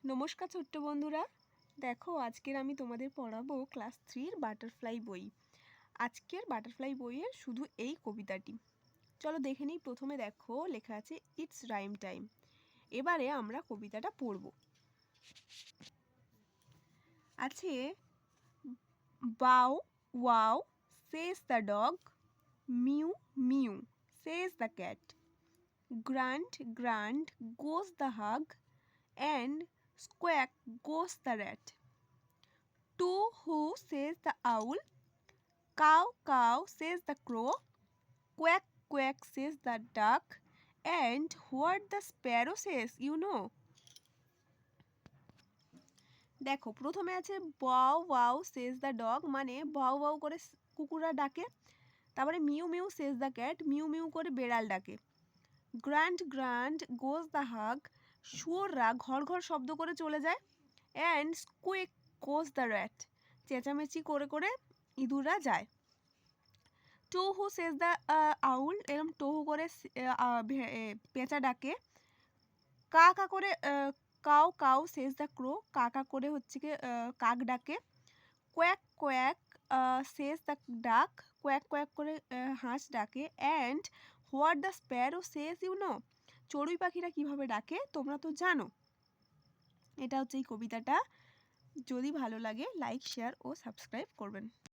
নমস্কার ছোট্ট বন্ধুরা, দেখো আজকের আমি তোমাদের পড়াবো ক্লাস 3-র বাটারফ্লাই বই। আজকের বাটারফ্লাই বইয়ের শুধু এই কবিতাটি। চলো দেখে নিই। প্রথমে দেখো লেখা আছে ইটস রাইম টাইম। এবারে আমরা কবিতাটা পড়ব। আছে bow wow says the dog, meow meow says the cat, grunt grunt goes the hog, and squawk goes the rat. To who says the owl, cow cow says the crow, quack quack says the duck, and what the sparrow says you know. দেখো প্রথমে আছে bow wow says the dog, মানে বাউ বাউ করে কুকুররা ডাকে। তারপরে mu meow says the cat, mu mu করে বেড়াল ডাকে। গ্রান্ট গ্রান্ট গোজ দ্য হাগ, শুয়োররা ঘর ঘর শব্দ করে চলে যায়। অ্যান্ড স্কুইক গোজ দ্য র্যাট, চেঁচামেচি করে করে ইঁদুররা যায়। টু হু সেজ দ্য আউল, এরকম টহু করে পেঁচা ডাকে। কা কা করে caw caw says the crow, কাকা করে হচ্ছে কি কাক ডাকে। Quack quack says the duck, quack quack করে হাঁস ডাকে। And what the sparrow says you know, চড়ুই পাখিরা কীভাবে ডাকে তোমরা তো জানো। এটা হচ্ছে এই কবিতাটা। যদি ভালো লাগে লাইক শেয়ার ও সাবস্ক্রাইব করবেন।